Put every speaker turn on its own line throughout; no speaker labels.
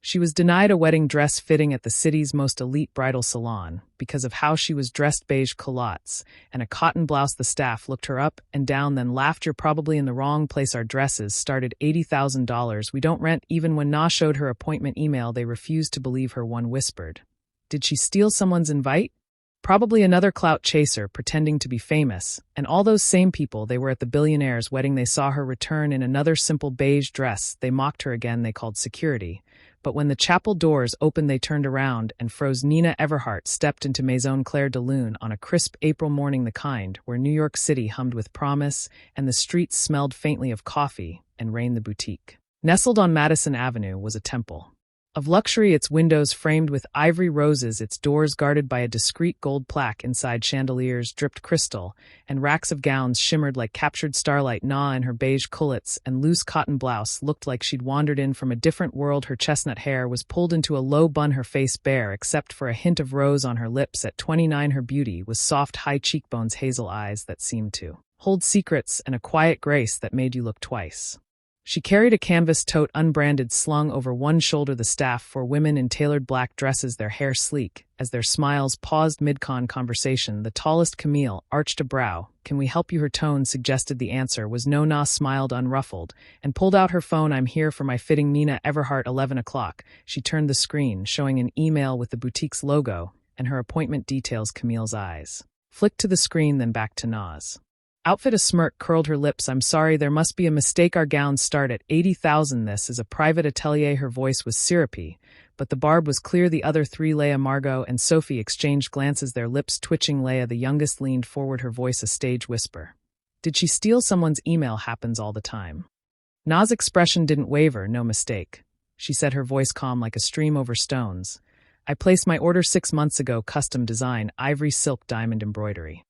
She was denied a wedding dress fitting at the city's most elite bridal salon because of how she was dressed: beige culottes and a cotton blouse. The staff looked her up and down, then laughed. "You're probably in the wrong place. Our dresses started $80,000. We don't rent." Even when Na showed her appointment email, they refused to believe her. One whispered, "Did she steal someone's invite?" Probably another clout chaser pretending to be famous. And all those same people, they were at the billionaire's wedding. They saw her return in another simple beige dress. They mocked her again. They called security. But when the chapel doors opened, they turned around and froze. Nina Everhart stepped into Maison Claire de Lune on a crisp April morning, the kind where New York City hummed with promise and the streets smelled faintly of coffee and rain. The boutique, nestled on Madison Avenue, was a temple of luxury, its windows framed with ivory roses, its doors guarded by a discreet gold plaque. Inside, chandeliers dripped crystal, and racks of gowns shimmered like captured starlight. Na, in her beige culottes and loose cotton blouse, looked like she'd wandered in from a different world. Her chestnut hair was pulled into a low bun, her face bare except for a hint of rose on her lips. At 29, her beauty was soft, high cheekbones, hazel eyes that seemed to hold secrets, and a quiet grace that made you look twice. She carried a canvas tote, unbranded, slung over one shoulder. The staff, for women in tailored black dresses, their hair sleek, as their smiles paused mid-con conversation. The tallest, Camille, arched a brow. "Can we help you?" Her tone suggested the answer was no. Na smiled unruffled and pulled out her phone. "I'm here for my fitting." Nina Everhart, 11 o'clock. She turned the screen, showing an email with the boutique's logo and her appointment details. Camille's eyes flicked to the screen, then back to Na's outfit. A smirk curled her lips. "I'm sorry, there must be a mistake. Our gowns start at $80,000. This is a private atelier." Her voice was syrupy, but the barb was clear. The other three, Leia, Margot, and Sophie, exchanged glances, their lips twitching. Leia, the youngest, leaned forward, her voice a stage whisper. "Did she steal someone's email?" "Happens all the time." Na's expression didn't waver. "No mistake," she said, her voice calm like a stream over stones. "I placed my order 6 months ago. Custom design, ivory, silk, diamond embroidery."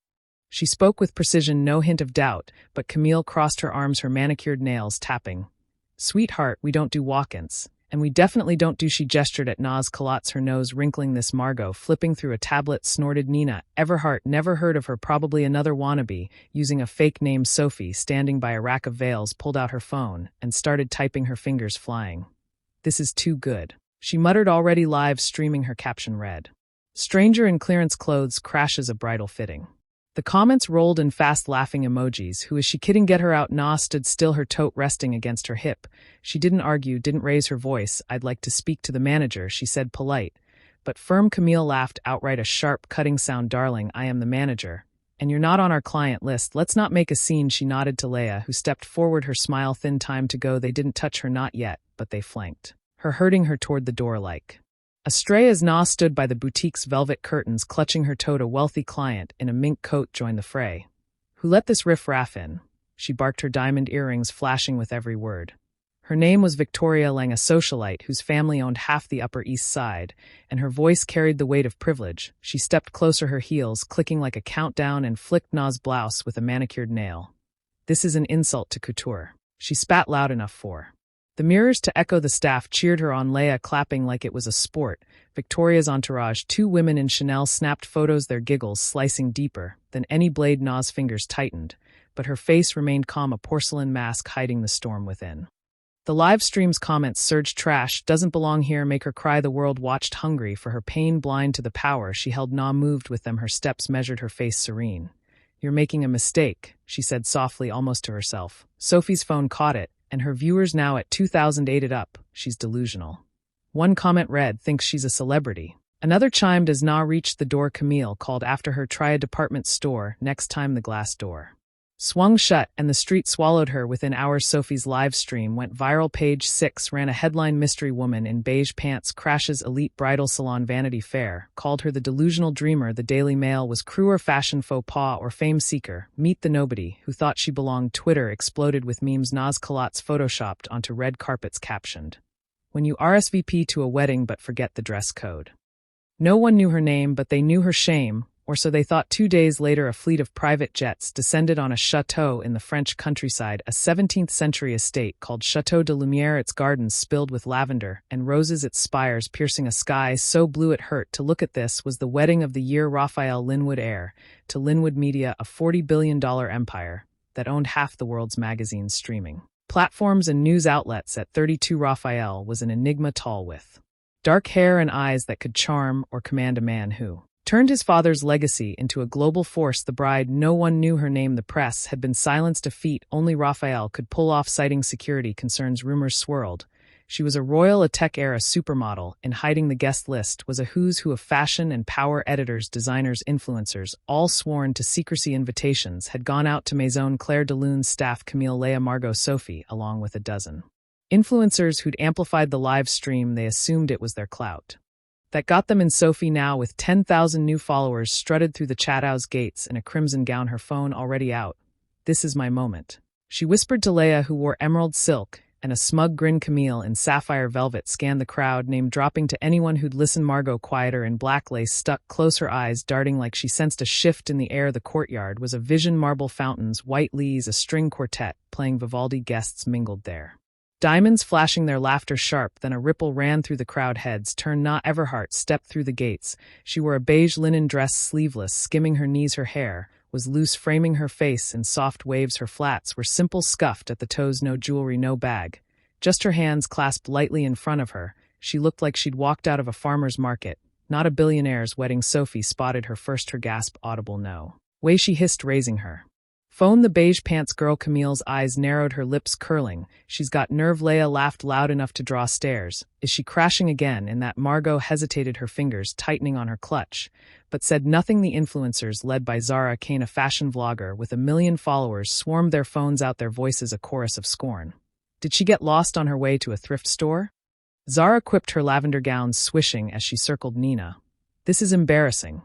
She spoke with precision, no hint of doubt, but Camille crossed her arms, her manicured nails tapping. "Sweetheart, we don't do walk-ins. And we definitely don't do." She gestured at Na's culottes, her nose wrinkling. "This Margot, flipping through a tablet," snorted Nina Everhart. "Never heard of her. Probably another wannabe, using a fake name." Sophie, standing by a rack of veils, pulled out her phone and started typing, her fingers flying. "This is too good," she muttered, already live streaming. Her caption read, "Stranger in clearance clothes crashes a bridal fitting." The comments rolled in fast laughing emojis. "Who is she kidding? Get her out." Na stood still, her tote resting against her hip. She didn't argue, didn't raise her voice. "I'd like to speak to the manager," she said, polite but firm. Camille laughed outright, a sharp, cutting sound. "Darling, I am the manager, and you're not on our client list. Let's not make a scene." She nodded to Leia, who stepped forward, her smile thin. "Time to go." They didn't touch her, not yet, but they flanked her, herding her toward the door like a stray. As Na stood by the boutique's velvet curtains, clutching her tote, a wealthy client in a mink coat joined the fray. "Who let this riff-raff in?" she barked, her diamond earrings flashing with every word. Her name was Victoria Lang, a socialite whose family owned half the Upper East Side, and her voice carried the weight of privilege. She stepped closer, her heels clicking like a countdown, and flicked Na's blouse with a manicured nail. "This is an insult to couture." She spat loud enough for the mirrors to echo. The staff cheered her on, Leia clapping like it was a sport. Victoria's entourage, 2 women in Chanel, snapped photos, their giggles slicing deeper than any blade. Na's fingers tightened, but her face remained calm, a porcelain mask hiding the storm within. The live stream's comments surged. "Trash, doesn't belong here, make her cry." The world watched, hungry for her pain, blind to the power she held. Na moved with them, her steps measured, her face serene. "You're making a mistake," she said softly, almost to herself. Sophie's phone caught it, and her viewers now at 2,008 it up. "She's delusional." One comment read, "Thinks she's a celebrity." Another chimed as Na reached the door. Camille called after her, "Try a department store next time." The glass door swung shut, and the street swallowed her within hours. Sophie's live stream went viral. Page 6 ran a headline: "Mystery woman in beige pants crashes elite bridal salon." Vanity Fair called her the delusional dreamer. The Daily Mail was "Crew or fashion faux pas or fame seeker. Meet the nobody who thought she belonged." Twitter exploded with memes. Na's culottes photoshopped onto red carpets captioned, "When you RSVP to a wedding but forget the dress code." No one knew her name, but they knew her shame, or so they thought. 2 days later, a fleet of private jets descended on a chateau in the French countryside, a 17th-century estate called Chateau de Lumière. Its gardens spilled with lavender and roses, its spires piercing a sky so blue it hurt to look at. This was the wedding of the year. Raphael Linwood, heir to Linwood Media, a $40 billion empire that owned half the world's magazines, streaming platforms, and news outlets. At 32, Raphael was an enigma, tall with dark hair and eyes that could charm or command a man who turned his father's legacy into a global force. The bride, no one knew her name, the press, had been silenced, a feat only Raphael could pull off. Citing security concerns, rumors swirled. She was a royal, a tech-era supermodel. In hiding, the guest list was a who's who of fashion and power. Editors, designers, influencers, all sworn to secrecy. Invitations had gone out to Maison Claire de Lune's staff, Camille, Leia, Margot, Sophie, along with a dozen influencers who'd amplified the live stream. They assumed it was their clout that got them in. Sophie, now with 10,000 new followers, strutted through the chathouse gates in a crimson gown, her phone already out. "This is my moment," she whispered to Leia, who wore emerald silk and a smug grin. Camille, in sapphire velvet, scanned the crowd, name-dropping to anyone who'd listen. Margot, quieter, in black lace, stuck close, her eyes darting like she sensed a shift in the air. The courtyard was a vision, marble fountains, white leaves, a string quartet playing Vivaldi. Guests mingled there, diamonds flashing, their laughter sharp. Then a ripple ran through the crowd. Heads turned. Na Everhart stepped through the gates. She wore a beige linen dress, sleeveless, skimming her knees. Her hair was loose, framing her face in soft waves. Her flats were simple, scuffed at the toes. No jewelry, no bag, just her hands clasped lightly in front of her. She looked like she'd walked out of a farmer's market, not a billionaire's wedding. Sophie spotted her first, her gasp audible. "No way," she hissed, raising her phone. "The beige pants girl." Camille's eyes narrowed, her lips curling. "She's got nerve." Leia laughed loud enough to draw stares. "Is she crashing again?" In that, Margot hesitated, her fingers tightening on her clutch, but said nothing. The influencers, led by Zara Kane, a fashion vlogger with 1 million followers, swarmed, their phones out, their voices a chorus of scorn. "Did she get lost on her way to a thrift store?" Zara quipped, her lavender gown swishing as she circled Nina. "This is embarrassing."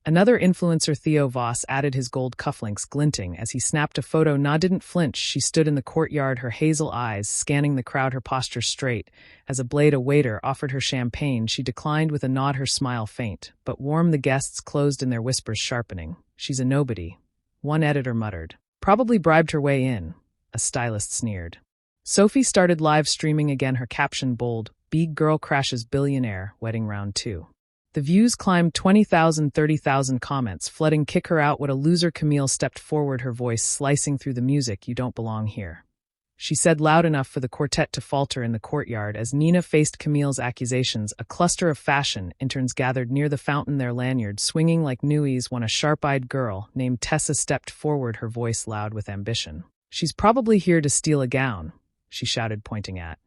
Another influencer, Theo Voss, added, his gold cufflinks glinting as he snapped a photo. Na didn't flinch. She stood in the courtyard, her hazel eyes scanning the crowd, her posture straight. As a blade, a waiter offered her champagne. She declined with a nod, her smile faint but warm. The guests closed in, their whispers sharpening. "She's a nobody," one editor muttered. "Probably bribed her way in," a stylist sneered. Sophie started live streaming again, her caption bold, "Big girl crashes billionaire, wedding round 2. The views climbed 20,000, 30,000 comments flooding. "Kick her out, what a loser." Camille stepped forward, her voice slicing through the music. "You don't belong here," she said, loud enough for the quartet to falter. In the courtyard, as Nina faced Camille's accusations, a cluster of fashion interns gathered near the fountain, their lanyards swinging like newies. When a sharp-eyed girl named Tessa stepped forward, her voice loud with ambition. "She's probably here to steal a gown," she shouted, pointing at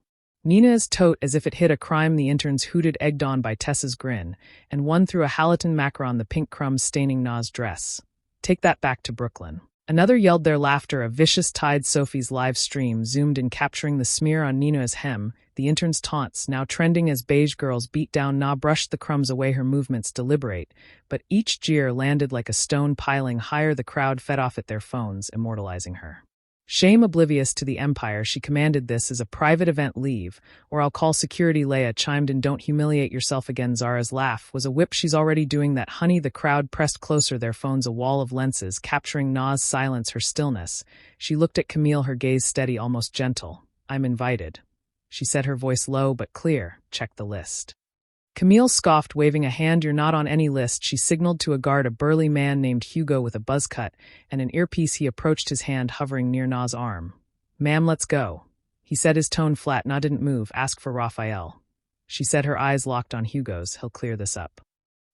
Nina's tote as if it hid a crime. The interns hooted, egged on by Tessa's grin, and one threw a Halaton macaron, the pink crumbs staining Na's dress. "Take that back to Brooklyn." Another yelled, their laughter a vicious tide. Sophie's live stream zoomed in, capturing the smear on Nina's hem, the interns' taunts now trending as beige girls beat down Na. Brushed the crumbs away, her movements deliberate, but each jeer landed like a stone. Piling higher, the crowd fed off it, their phones immortalizing her. Shame oblivious to the empire, she commanded, "This is a private event, leave, or I'll call security." Leia chimed in, "Don't humiliate yourself again." Zara's laugh was a whip, "She's already doing that, honey." The crowd pressed closer, their phones a wall of lenses, capturing Na's silence, her stillness. She looked at Camille, her gaze steady, almost gentle. "I'm invited," she said, her voice low but clear. "Check the list." Camille scoffed, waving a hand. "You're not on any list." She signaled to a guard, a burly man named Hugo with a buzz cut and an earpiece. He approached, his hand hovering near Na's arm. "Ma'am, let's go," he said, his tone flat. Na didn't move. "Ask for Raphael," she said, her eyes locked on Hugo's. "He'll clear this up."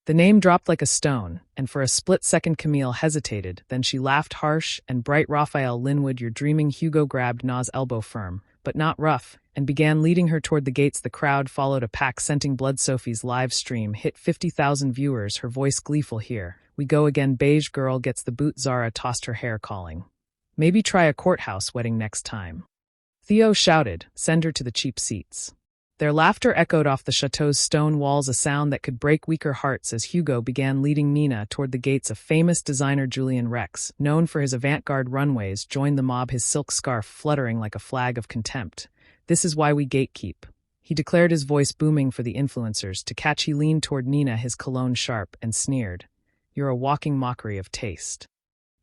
The name dropped like a stone, and for a split second Camille hesitated, then she laughed, harsh and bright. "Raphael Linwood, you're dreaming." Hugo grabbed Na's elbow firm, but not rough, and began leading her toward the gates. The crowd followed, a pack scenting blood. Sophie's live stream hit 50,000 viewers, her voice gleeful. "Here we go again. Beige girl gets the boot." Zara tossed her hair, calling, "Maybe try a courthouse wedding next time." Theo shouted, "Send her to the cheap seats." Their laughter echoed off the chateau's stone walls, a sound that could break weaker hearts, as Hugo began leading Nina toward the gates. A famous designer, Julian Rex, known for his avant-garde runways, joined the mob, his silk scarf fluttering like a flag of contempt. "This is why we gatekeep," he declared, his voice booming for the influencers to catch. He leaned toward Nina, his cologne sharp, and sneered, "You're a walking mockery of taste."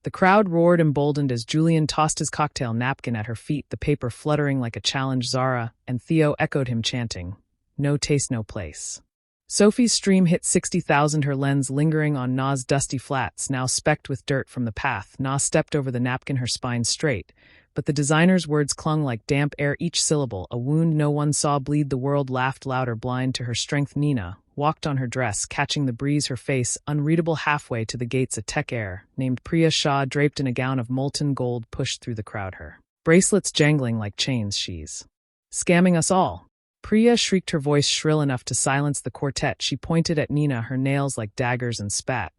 The crowd roared, emboldened, as Julian tossed his cocktail napkin at her feet, the paper fluttering like a challenge. Zara and Theo echoed him, chanting, "No taste, no place." Sophie's stream hit 60,000, her lens lingering on Na's dusty flats, now specked with dirt from the path. Na stepped over the napkin, her spine straight, But the designer's words clung like damp air, each syllable, a wound no one saw bleed. The world laughed louder, blind to her strength. Nina walked on her dress, catching the breeze, her face unreadable. Halfway to the gates, a tech heir named Priya Shah, draped in a gown of molten gold, pushed through the crowd, her bracelets jangling like chains. She's scamming us all. Priya shrieked, her voice shrill enough to silence the quartet. She pointed at Nina, her nails like daggers, and spat.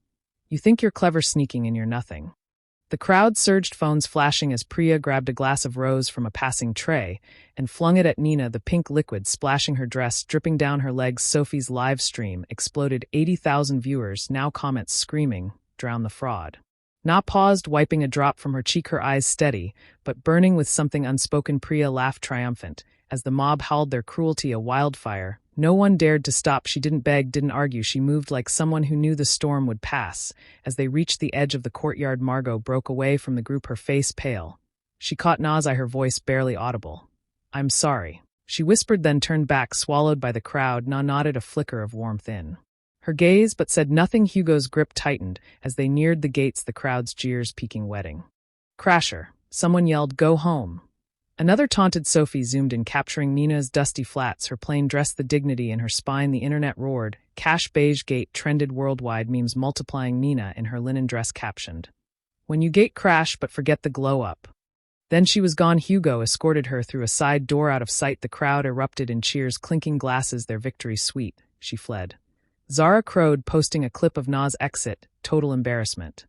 You think you're clever sneaking in, you're nothing. The crowd surged, phones flashing as Priya grabbed a glass of rose from a passing tray and flung it at Nina, the pink liquid splashing her dress, dripping down her legs. Sophie's live stream exploded. 80,000 viewers, now comments screaming, "Drown the fraud." Na paused, wiping a drop from her cheek, her eyes steady, but burning with something unspoken. Priya laughed triumphant as the mob howled their cruelty, a wildfire. No one dared to stop. She didn't beg, didn't argue. She moved like someone who knew the storm would pass. As they reached the edge of the courtyard, Margot broke away from the group, her face pale. She caught Na's eye, her voice barely audible. "I'm sorry," she whispered, then turned back, swallowed by the crowd. Na nodded, a flicker of warmth in her gaze, but said nothing. Hugo's grip tightened as they neared the gates, the crowd's jeers peaking. Wedding crasher, someone yelled. "Go home." Another taunted. Sophie zoomed in, capturing Nina's dusty flats, her plain dress the dignity in her spine. The internet roared. Cash beige gate trended worldwide, memes multiplying. Nina in her linen dress captioned, "When you gate crash but forget the glow up." Then she was gone. Hugo escorted her through a side door out of sight. The crowd erupted in cheers, clinking glasses, their victory sweet. She fled. Zara crowed, posting a clip of Na's exit. Total embarrassment.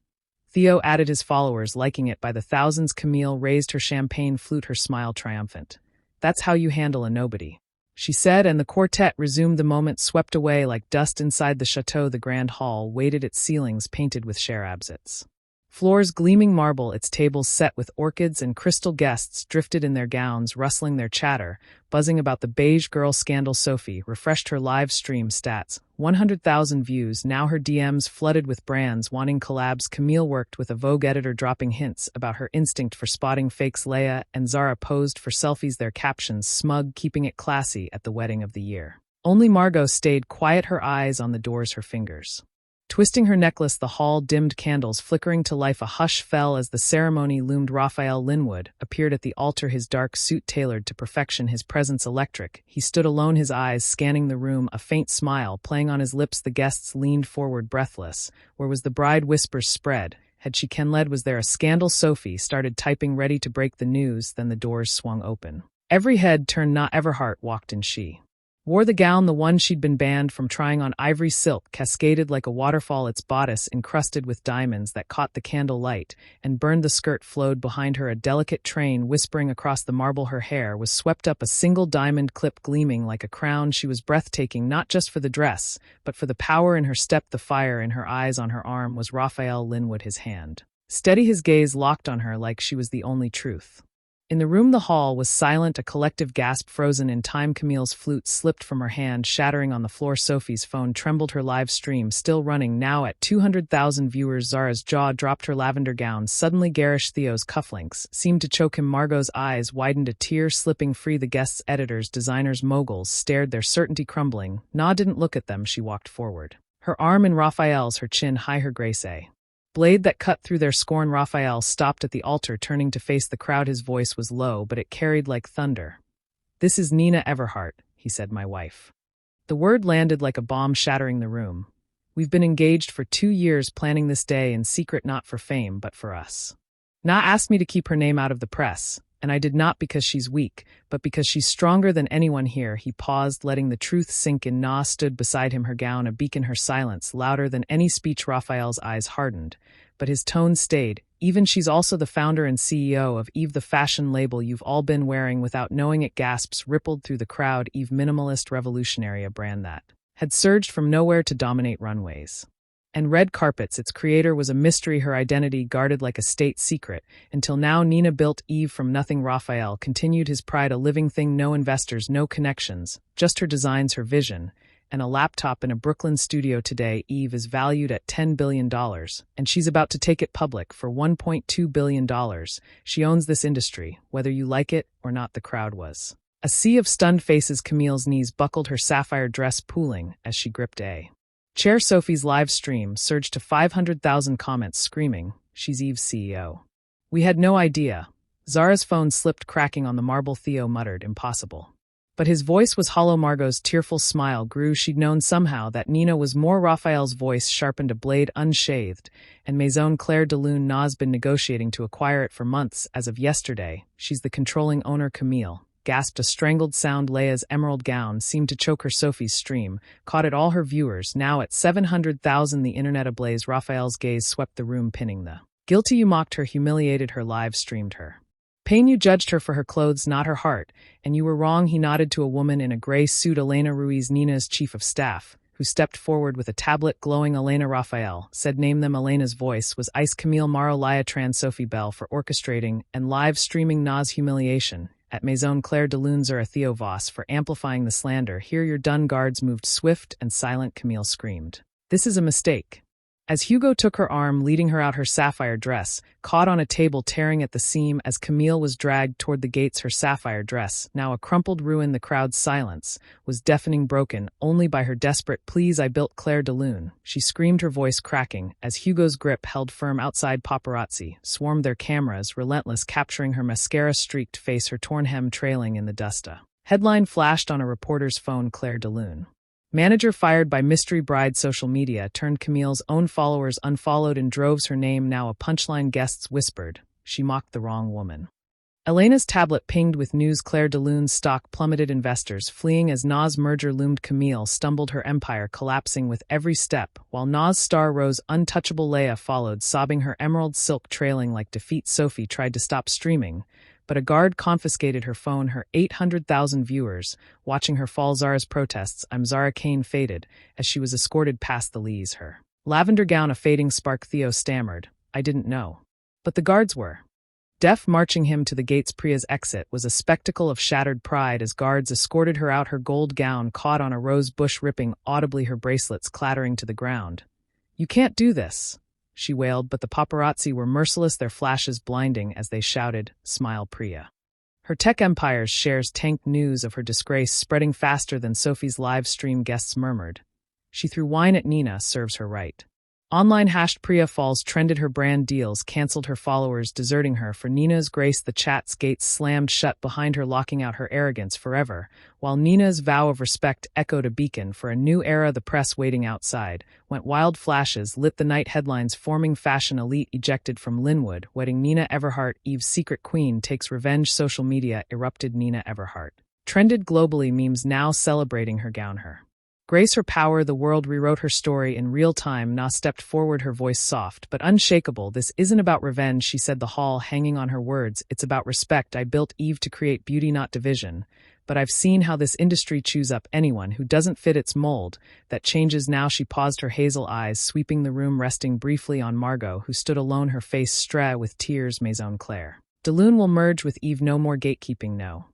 Theo added his followers, liking it by the thousands. Camille raised her champagne flute, her smile triumphant. "That's how you handle a nobody," she said, and the quartet resumed. The moment swept away like dust inside the chateau. The grand hall waited, its ceilings painted with Sherabzits. Floors gleaming marble, its tables set with orchids and crystal. Guests drifted in their gowns, rustling their chatter, buzzing about the beige girl scandal. Sophie refreshed her live stream stats. 100,000 views, now her DMs flooded with brands wanting collabs. Camille worked with a Vogue editor, dropping hints about her instinct for spotting fakes. Leia and Zara posed for selfies, their captions smug, keeping it classy at the wedding of the year. Only Margot stayed quiet, her eyes on the doors, her fingers twisting her necklace. The hall dimmed, candles flickering to life. A hush fell as the ceremony loomed. Raphael Linwood appeared at the altar, his dark suit tailored to perfection, his presence electric. He stood alone, his eyes scanning the room, a faint smile playing on his lips. The guests leaned forward, breathless. Where was the bride? Whispers spread. Had she led? Was there a scandal? Sophie started typing, ready to break the news. Then the doors swung open. Every head turned. Na Everhart walked in. She wore the gown, the one she'd been banned from trying on. Ivory silk cascaded like a waterfall, its bodice encrusted with diamonds that caught the candle light and burned. The skirt flowed behind her, a delicate train whispering across the marble. Her hair was swept up, a single diamond clip gleaming like a crown. She was breathtaking, not just for the dress, but for the power in her step, the fire in her eyes. On her arm was Raphael Linwood, his hand steady, his gaze locked on her like she was the only truth. In the room, the hall was silent, a collective gasp frozen in time. Camille's flute slipped from her hand, shattering on the floor. Sophie's phone trembled, her live stream still running, now at 200,000 viewers. Zara's jaw dropped, her lavender gown suddenly garish. Theo's cufflinks seemed to choke him. Margot's eyes widened, a tear slipping free. The guests, editors, designers, moguls, stared, their certainty crumbling. Na didn't look at them. She walked forward, her arm in Raphael's, her chin high, her grace a blade that cut through their scorn. Raphael stopped at the altar, turning to face the crowd. His voice was low, but it carried like thunder. "This is Nina Everhart," he said, "my wife." The word landed like a bomb, shattering the room. "We've been engaged for 2 years, planning this day in secret, not for fame, but for us. Na asked me to keep her name out of the press, and I did not because she's weak, but because she's stronger than anyone here." He paused, letting the truth sink in. Na stood beside him, her gown a beacon, her silence louder than any speech. Raphael's eyes hardened, but his tone stayed. "Even she's also the founder and CEO of Eve, the fashion label you've all been wearing without knowing it." Gasps rippled through the crowd. Eve, minimalist, revolutionary, a brand that had surged from nowhere to dominate runways and red carpets. Its creator was a mystery, her identity guarded like a state secret. Until now, Nina built Eve from nothing. Raphael continued, his pride a living thing, no investors, no connections, just her designs, her vision, and a laptop in a Brooklyn studio. Today, Eve is valued at $10 billion, and she's about to take it public for $1.2 billion. She owns this industry, whether you like it or not. The crowd was a sea of stunned faces. Camille's knees buckled, her sapphire dress pooling as she gripped a chair. Sophie's live stream surged to 500,000 comments screaming, "She's Eve's CEO. We had no idea. Zara's phone slipped cracking on the marble. Theo muttered, impossible. But his voice was hollow. Margot's tearful smile grew. She'd known somehow that Nina was more. Raphael's voice sharpened, a blade unshathed, and Maison Claire de Lune Na's been negotiating to acquire it for months, as of yesterday. She's the controlling owner. Camille gasped a strangled sound. Leia's emerald gown seemed to choke her. Sophie's stream caught at all her viewers, now at 700,000, the internet ablaze. Raphael's gaze swept the room, pinning the guilty. You mocked her, humiliated her, live streamed her pain. You judged her for her clothes, not her heart, and you were wrong. He nodded to a woman in a gray suit, Elena Ruiz, Nina's chief of staff, who stepped forward with a tablet glowing. Elena. Raphael said, name them. Elena's voice was ice. Camille Maro Liatran. Sophie Bell for orchestrating and live streaming Na's humiliation at Maison Claire de Lune. Zara. Theo Voss for amplifying the slander. Here you're done. Guards moved swift and silent. Camille screamed, this is a mistake, as Hugo took her arm, leading her out. Her sapphire dress caught on a table, tearing at the seam as Camille was dragged toward the gates. Her sapphire dress, now a crumpled ruin. The crowd's silence was deafening, broken only by her desperate pleas. I built Claire de Lune, she screamed, her voice cracking as Hugo's grip held firm. Outside, paparazzi swarmed, their cameras relentless, capturing her mascara-streaked face, her torn hem trailing in the dust. A headline flashed on a reporter's phone, Claire de Lune manager fired by mystery bride. Social media turned. Camille's own followers unfollowed in droves. Her name now a punchline. Guests whispered, she mocked the wrong woman. Elena's tablet pinged with news. Claire de Lune's stock plummeted, investors fleeing as Na's merger loomed. Camille stumbled, her empire collapsing with every step, while Na's star rose untouchable. Leia followed, sobbing, her emerald silk trailing like defeat. Sophie tried to stop streaming, but a guard confiscated her phone. Her 800,000 viewers watching her fall. Zara's protests, I'm Zara Kane, faded as she was escorted past the Lees, her lavender gown a fading spark. Theo stammered, I didn't know. But the guards were deaf, marching him to the gates. Priya's exit was a spectacle of shattered pride as guards escorted her out. Her gold gown caught on a rose bush, ripping audibly, her bracelets clattering to the ground. You can't do this, she wailed, but the paparazzi were merciless, their flashes blinding as they shouted, smile Priya. Her tech empire's shares tanked, news of her disgrace spreading faster than Sophie's live stream. Guests murmured, she threw wine at Nina, serves her right. Online hashed Priya falls trended, her brand deals canceled, her followers deserting her for Nina's grace. The chat's gates slammed shut behind her, locking out her arrogance forever, while Nina's vow of respect echoed, a beacon for a new era. The press waiting outside went wild, flashes lit the night, headlines forming, fashion elite ejected from Linwood, wedding Nina Everhart, Eve's secret queen takes revenge. Social media erupted, Nina Everhart trended globally, memes now celebrating her gown, her grace, her power. The world rewrote her story in real time. Na stepped forward, her voice soft but unshakable. This isn't about revenge, she said, the hall hanging on her words. It's about respect. I built Eve to create beauty, not division. But I've seen how this industry chews up anyone who doesn't fit its mold. That changes now. She paused, her hazel eyes sweeping the room, resting briefly on Margot, who stood alone, her face strewn with tears. Maison Claire de Lune will merge with Eve. No more gatekeeping, no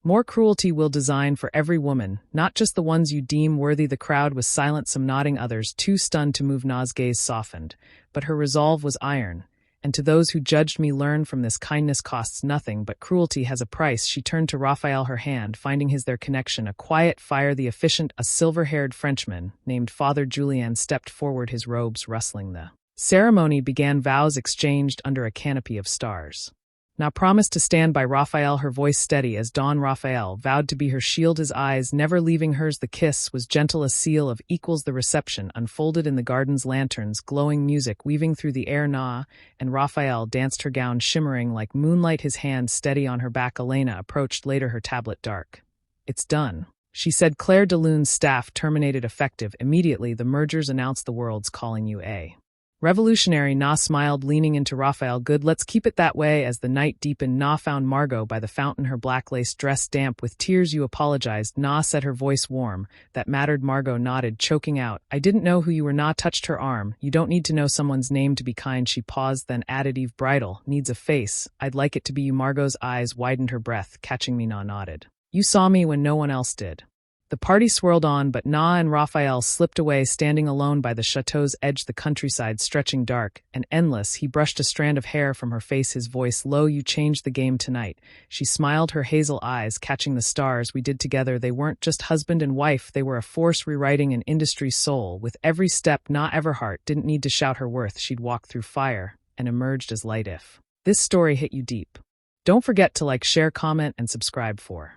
more cruelty. We'll design for every woman, not just the ones you deem worthy. The crowd was silent, some nodding, others too stunned to move. Na's gaze softened, but her resolve was iron. And to those who judged me, learn from this, kindness costs nothing, but cruelty has a price. She turned to Raphael, her hand finding his, their connection a quiet fire. The efficient, a silver-haired Frenchman named Father Julien stepped forward, his robes rustling. The ceremony began, vows exchanged under a canopy of stars. Now promised to stand by Raphael, her voice steady as dawn. Raphael vowed to be her shield, his eyes never leaving hers. The kiss was gentle, a seal of equals. The reception unfolded in the garden's lanterns, glowing music weaving through the air. Na and Raphael danced, her gown shimmering like moonlight, his hand steady on her back. Elena approached later, her tablet dark. It's done, she said. Claire de Lune's staff terminated, effective immediately. The mergers announced, the world's calling you a revolutionary. Na smiled, leaning into Raphael. Good, let's keep it that way. As the night deepened, Na found Margot by the fountain, her black lace dress damp with tears. You apologized, Na said, her voice warm. That mattered. Margot nodded, choking out, I didn't know who you were. Na touched her arm. You don't need to know someone's name to be kind. She paused, then added, Eve Bridal needs a face. I'd like it to be you. Margot's eyes widened, her breath catching. Me. Na nodded. You saw me when no one else did. The party swirled on, but Na and Raphael slipped away, standing alone by the chateau's edge, the countryside stretching dark and endless. He brushed a strand of hair from her face, his voice low. You changed the game tonight. She smiled, her hazel eyes catching the stars. We did together. They weren't just husband and wife, they were a force rewriting an industry's soul. With every step, Na Everhart didn't need to shout her worth. She'd walk through fire and emerged as light. If this story hit you deep, Don't forget to like, share, comment, and subscribe for